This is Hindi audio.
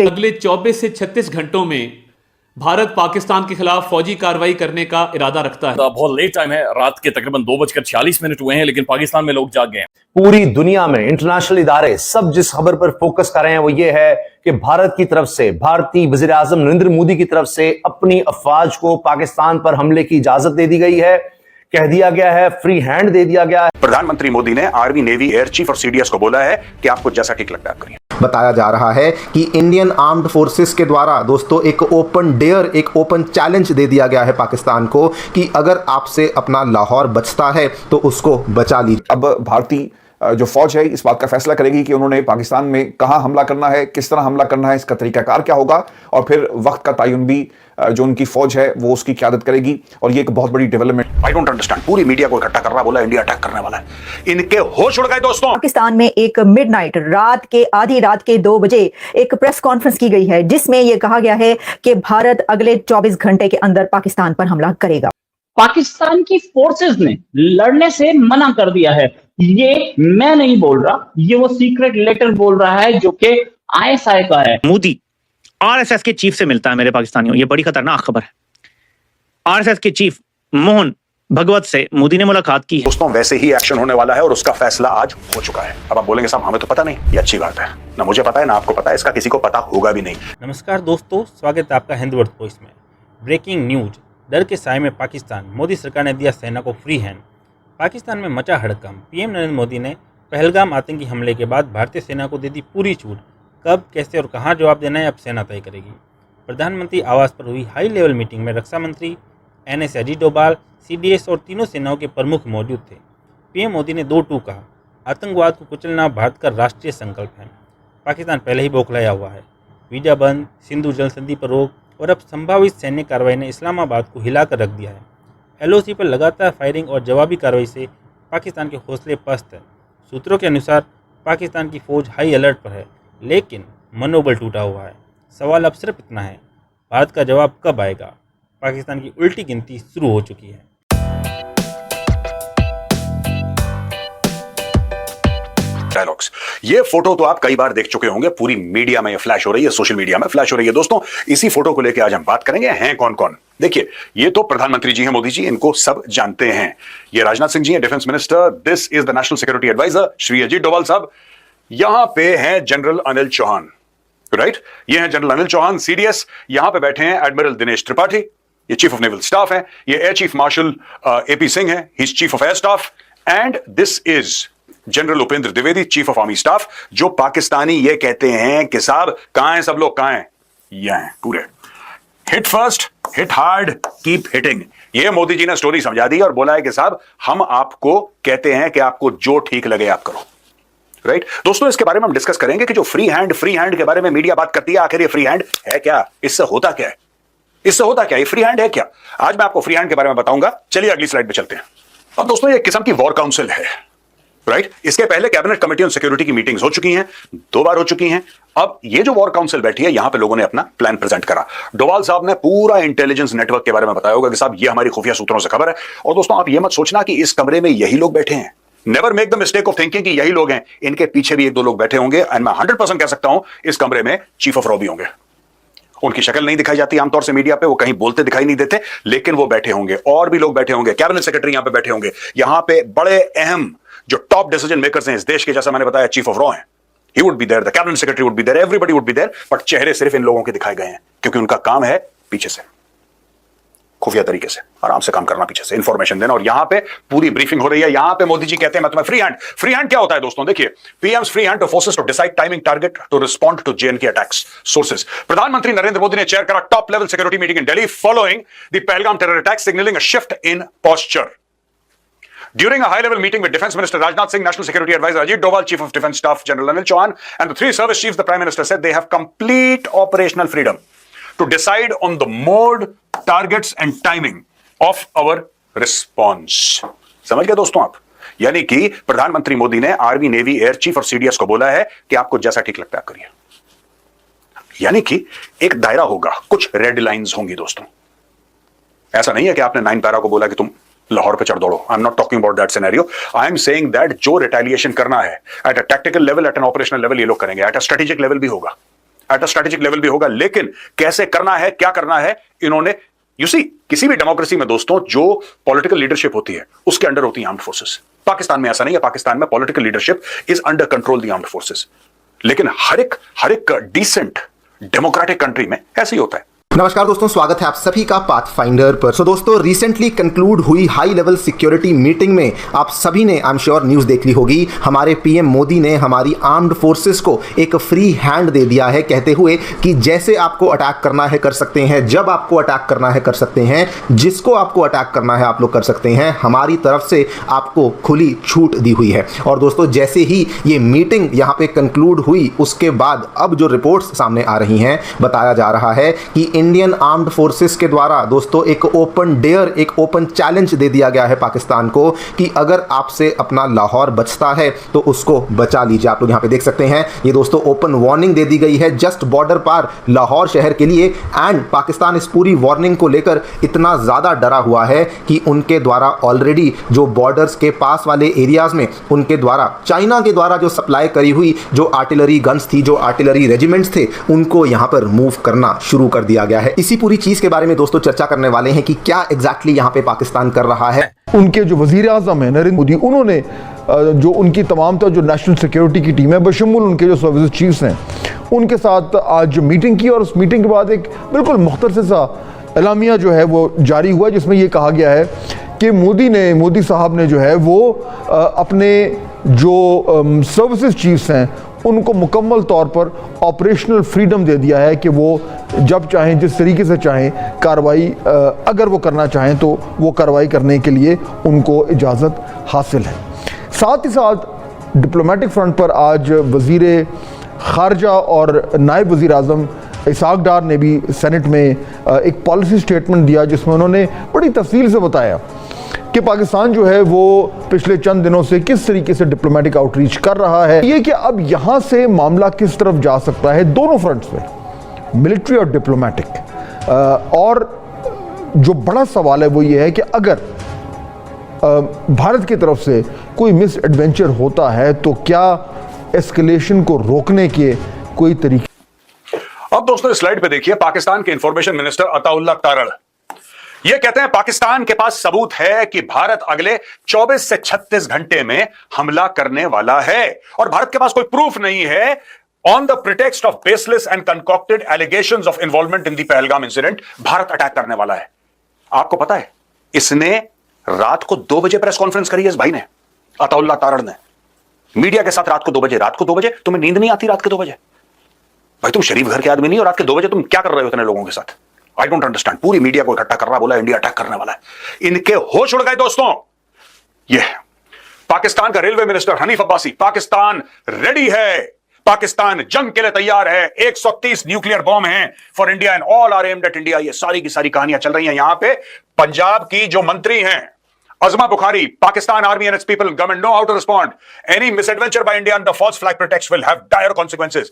अगले 24 से 36 घंटों में भारत पाकिस्तान के खिलाफ फौजी कार्रवाई करने का इरादा रखता है। बहुत लेट टाइम है, रात के तकरीबन 2:46 हुए हैं, लेकिन पाकिस्तान में लोग जाग गए हैं। पूरी दुनिया में इंटरनेशनल इदारे सब जिस खबर पर फोकस कर रहे हैं वो ये है कि भारत की तरफ से, भारतीय वजीर आजम नरेंद्र मोदी की तरफ से अपनी अफवाज को पाकिस्तान पर हमले की इजाजत दे दी गई है। कह दिया गया है, फ्री हैंड दे दिया गया है। प्रधानमंत्री मोदी ने आर्मी, नेवी, एयर चीफ और सीडीएस को बोला है कि आपको जैसा ठीक लगता है आप करिए। बताया जा रहा है कि इंडियन आर्म्ड फोर्सेस के द्वारा दोस्तों एक ओपन डेयर, एक ओपन चैलेंज दे दिया गया है पाकिस्तान को कि अगर आपसे अपना लाहौर बचता है तो उसको बचा लीजिए। अब भारतीय जो फौज है इस बात का फैसला करेगी कि उन्होंने पाकिस्तान में कहां हमला करना है, किस तरह हमला करना है, इसका तरीकाकार क्या होगा, और फिर वक्त का तयन भी जो उनकी फौज है वो उसकी क़यादत करेगी। और ये एक बहुत बड़ी डेवलपमेंट। आई डोंट अंडरस्टैंड, पूरी मीडिया को इकट्ठा कर रहा, बोला इंडिया अटैक करने वाला है। इनके होश उड़ गए दोस्तों। पाकिस्तान में एक मिडनाइट, आधी रात के 2 बजे एक प्रेस कॉन्फ्रेंस की गई है जिसमें यह कहा गया है कि भारत अगले 24 घंटे के अंदर पाकिस्तान पर हमला करेगा। पाकिस्तान की फोर्सेस ने लड़ने से मना कर दिया है। ये मैं नहीं बोल रहा, ये वो सीक्रेट लेटर बोल रहा है जो कि आईएसआई का है। मोदी आरएसएस के चीफ से मिलता है मेरे पाकिस्तानियों, ये बड़ी खतरनाक खबर है। आरएसएस के चीफ मोहन भगवत से मोदी ने मुलाकात की है। दोस्तों वैसे ही एक्शन होने वाला है और उसका फैसला आज हो चुका है। अब आप बोलेंगे साहब हमें तो पता नहीं, ये अच्छी बात है, ना मुझे पता है ना आपको पता है, इसका किसी को पता होगा भी नहीं। नमस्कार दोस्तों, स्वागत है आपका हिंदू अर्थ वॉइस में। ब्रेकिंग न्यूज, डर के साए में पाकिस्तान, मोदी सरकार ने दिया सेना को फ्री हैंड। पाकिस्तान में मचा हड़कंप। पीएम नरेंद्र मोदी ने पहलगाम आतंकी हमले के बाद भारतीय सेना को दे दी पूरी छूट। कब, कैसे और कहां जवाब देना है अब सेना तय करेगी। प्रधानमंत्री आवास पर हुई हाई लेवल मीटिंग में रक्षा मंत्री एनएस अजीत डोभाल, सीडीएस और तीनों सेनाओं के प्रमुख मौजूद थे। पीएम मोदी ने 2 टूक कहा, आतंकवाद को कुचलना भारत का राष्ट्रीय संकल्प है। पाकिस्तान पहले ही बौखलाया हुआ है। वीजा बंद, सिंधु जल संधि पर रोक और अब संभावित सैन्य कार्रवाई ने इस्लामाबाद को हिलाकर रख दिया है। एलओसी पर लगातार फायरिंग और जवाबी कार्रवाई से पाकिस्तान के हौसले पस्त है। सूत्रों के अनुसार पाकिस्तान की फौज हाई अलर्ट पर है, लेकिन मनोबल टूटा हुआ है। सवाल अब सिर्फ इतना है, भारत का जवाब कब आएगा। पाकिस्तान की उल्टी गिनती शुरू हो चुकी है। डायलॉग्स, ये फोटो तो आप कई बार देख चुके होंगे, पूरी मीडिया में फ्लैश हो रही है, सोशल मीडिया में फ्लैश हो रही है। दोस्तों इसी फोटो को लेकर आज हम बात करेंगे। हैं कौन कौन? देखिए, ये तो प्रधानमंत्री जी हैं, मोदी जी, इनको सब जानते हैं। ये राजनाथ सिंह जी हैं, defence minister. This is the national security adviser Shri Ajit Doval साहब। यहां पे हैं जनरल अनिल चौहान, राइट, ये हैं जनरल अनिल चौहान, सीडीएस। यहां पे बैठे हैं एडमिरल दिनेश त्रिपाठी, ये चीफ ऑफ नेवल स्टाफ है। ये air chief marshal AP Singh है, he is chief of air staff. And this is general Upendra Dwivedi, chief of army staff. जो पाकिस्तानी ये कहते हैं कि साहब कहां हैं सब लोग, कहां हैं? ये हैं पूरे। Hit first, hit hard, keep hitting. ये मोदी जी ने स्टोरी समझा दी और बोला है कि साहब हम आपको कहते हैं कि आपको जो ठीक लगे आप करो, राइट। दोस्तों इसके बारे में हम डिस्कस करेंगे कि जो फ्री हैंड के बारे में मीडिया बात करती है, आखिर ये फ्री हैंड है क्या? इससे होता क्या है? इससे होता क्या? ये फ्री हैंड है क्या? आज मैं आपको फ्री हैंड के बारे में बताऊंगा। चलिए अगली स्लाइड पे चलते हैं। अब दोस्तों ये एक किस्म की वॉर काउंसिल है, राइट। इसके पहले कैबिनेट कमेटी ऑन सिक्योरिटी की मीटिंग्स हो चुकी हैं, 2 बार हो चुकी हैं। अब ये जो वॉर काउंसिल बैठी है, यहां पे लोगों ने अपना प्लान प्रेजेंट करा। डोभाल साहब ने पूरा इंटेलिजेंस नेटवर्क के बारे में बताया होगा कि साहब ये हमारी खुफिया सूत्रों से खबर है। और दोस्तों आप ये मत सोचना कि इस कमरे में यही लोग बैठे हैं। Never make the mistake of thinking कि यही लोग हैं। इनके पीछे भी 1-2 लोग बैठे होंगे। एंड मैं 100% कह सकता हूं इस कमरे में चीफ ऑफ रॉ भी होंगे। उनकी शक्ल नहीं दिखाई जाती आमतौर से मीडिया पे, वो कहीं बोलते दिखाई नहीं देते, लेकिन वो बैठे होंगे। और भी लोग बैठे होंगे, कैबिनेट सेक्रेटरी यहां पे बैठे होंगे। यहां पे बड़े अहम जो टॉप डिसीजन मेकर्स हैं इस देश के, जैसा मैंने बताया चीफ ऑफ रॉ हैं, he would be there, the cabinet secretary would be there, everybody would be there. But चेहरे सिर्फ इन लोगों के दिखाए गए हैं क्योंकि उनका काम है पीछे से खुफिया तरीके से आराम से काम करना, पीछे से इंफॉर्मेशन देना। और यहां पे पूरी ब्रीफिंग हो रही है। यहां पे मोदी जी कहते हैं मैं तुम्हें फ्री हैंड क्या होता है दोस्तों? देखिए, PMs free hand to forces to decide timing target to respond to J and K attacks. Sources, प्रधानमंत्री नरेंद्र मोदी ने चेयर करा top level security meeting in Delhi following the Pahalgam terror attack, signalling a shift in posture. During a high-level meeting with Defense Minister Rajnath Singh, National Security Advisor Ajit Doval, Chief of Defense Staff General Anil Chauhan, and the 3 service chiefs, the Prime Minister said they have complete operational freedom to decide on the mode, targets and timing of our response. समझ गए दोस्तों आप? यानी कि प्रधानमंत्री मोदी ने आर्मी, नेवी, एयर चीफ और सीडीएस को बोला है कि आपको जैसा ठीक लगता है आप करिए। यानी कि एक दायरा होगा, कुछ रेड लाइंस होंगी दोस्तों। ऐसा नहीं है कि आपने 9 पैरा को बोला कि तुम लाहौर पे चढ़ दौड़ो। I am not talking about that scenario. I am saying that जो रिटेलिएशन करना है at a tactical level, at an operational level ये लोग करेंगे, एट अ स्ट्रेटेजिक लेवल भी होगा। एट अ स्ट्रेटेजिक लेवल भी होगा, लेकिन कैसे करना है, क्या करना है, इन्होंने किसी भी डेमोक्रेसी में दोस्तों जो पॉलिटिकल लीडरशिप होती है उसके अंडर होती है आर्म्ड फोर्सेस। पाकिस्तान में ऐसा नहीं है, पाकिस्तान में political leadership is under control the armed forces, लेकिन हर एक डिसेंट डेमोक्रेटिक कंट्री में ऐसे ही होता है। नमस्कार दोस्तों, स्वागत है आप सभी का पाथफाइंडर पर। सो दोस्तों, रिसेंटली कंक्लूड हुई हाई लेवल सिक्योरिटी मीटिंग में आप सभी ने आई एम श्योर न्यूज़ देख ली होगी। हमारे पीएम मोदी ने हमारी आर्म्ड फोर्सेस को एक फ्री हैंड दे दिया है, कहते हुए कि जैसे आपको अटैक करना है कर सकते हैं, जब आपको अटैक करना है कर सकते हैं, जिसको आपको अटैक करना है आप लोग कर सकते हैं, हमारी तरफ से आपको खुली छूट दी हुई है। और दोस्तों, जैसे ही ये मीटिंग यहाँ पे कंक्लूड हुई उसके बाद अब जो रिपोर्ट्स सामने आ रही हैं, बताया जा रहा है कि इंडियन आर्म्ड फोर्सेस के द्वारा दोस्तों एक ओपन डेयर, एक ओपन चैलेंज दे दिया गया है पाकिस्तान को कि अगर आपसे अपना लाहौर बचता है तो उसको बचा लीजिए। आप लोग यहाँ पे देख सकते हैं, ये दोस्तों ओपन वार्निंग दे दी गई है जस्ट बॉर्डर पार लाहौर शहर के लिए। एंड पाकिस्तान इस पूरी वार्निंग को लेकर इतना ज़्यादा डरा हुआ है कि उनके द्वारा ऑलरेडी जो बॉर्डर्स के पास वाले एरियाज में उनके द्वारा चाइना के द्वारा जो सप्लाई करी हुई जो आर्टिलरी गन्स थी, जो आर्टिलरी रेजिमेंट्स थे, उनको यहाँ पर मूव करना शुरू कर दिया गया है। इसी पूरी चीज के बारे में दोस्तों चर्चा करने वाले हैं कि क्या एग्जैक्टली यहाँ पे पाकिस्तान कर रहा है। उनके जो वजीर आजम है नरेंद्र मोदी, उन्होंने जो उनकी तमाम जो नेशनल सिक्योरिटी की टीम है बशमूल उनके जो सर्विस चीफ्स हैं उनके साथ आज मीटिंग की, और उस मीटिंग के बाद एक बिल्कुल मुख्तसर सा एलामिया जो है वो जारी हुआ, जिसमें ये कहा गया है कि मोदी साहब ने जो है वो अपने जो सर्विसेज चीफ्स हैं उनको मुकम्मल तौर पर ऑपरेशनल फ्रीडम दे दिया है कि वो जब चाहें, जिस तरीके से चाहें कार्रवाई, अगर वो करना चाहें तो वो कार्रवाई करने के लिए उनको इजाज़त हासिल है। साथ ही साथ डिप्लोमेटिक फ्रंट पर आज वज़ीर ख़ारजा और नायब वज़ीर आज़म इसाक डार ने भी सेनेट में एक पॉलिसी स्टेटमेंट दिया, जिसमें उन्होंने बड़ी तफसील से बताया कि पाकिस्तान जो है वो पिछले चंद दिनों से किस तरीके से डिप्लोमेटिक आउटरीच कर रहा है, ये कि अब यहाँ से मामला किस तरफ जा सकता है दोनों फ्रंट्स पे, मिलिट्री और डिप्लोमेटिक। और जो बड़ा सवाल है वो ये है कि अगर भारत की तरफ से कोई मिस एडवेंचर होता है तो क्या एस्केलेशन को रोकने के कोई तरीके। अब दोस्तों इस स्लाइड पे देखिए, पाकिस्तान के इंफॉर्मेशन मिनिस्टर अताउल्लाह तारड़ ये कहते हैं पाकिस्तान के पास सबूत है कि भारत अगले 24 से 36 घंटे में हमला करने वाला है, और भारत के पास कोई प्रूफ नहीं है। On the pretext of baseless and concocted allegations of involvement in the Pahalgam incident Bharat attack करने वाला है। आपको पता है इसने रात को 2 बजे प्रेस कॉन्फ्रेंस करी है इस भाई ने, अताउल्लाह तारड़ ने, मीडिया के साथ रात को 2 बजे। तुम्हें नींद नहीं आती रात के 2 बजे? भाई तुम शरीफ घर के आदमी नहीं हो, रात के 2 बजे तुम क्या कर रहे हो इतने लोगों के साथ? I don't understand. पूरी मीडिया को इकट्ठा कर रहा, बोला इंडिया अटैक करने वाला है। इनके होश उड़ गए दोस्तों। ये पाकिस्तान का railway minister Hanif Abbasi, Pakistan ready है, पाकिस्तान जंग के लिए तैयार है, 130 न्यूक्लियर बॉम्ब हैं for India and all are armed at India. ये सारी की सारी कहानियां चल रही हैं यहां पे। पंजाब की जो मंत्री हैं अजमा Bukhari, Pakistan Army and its people, government know how to respond. Any misadventure by India and the false flag pretext will have dire consequences.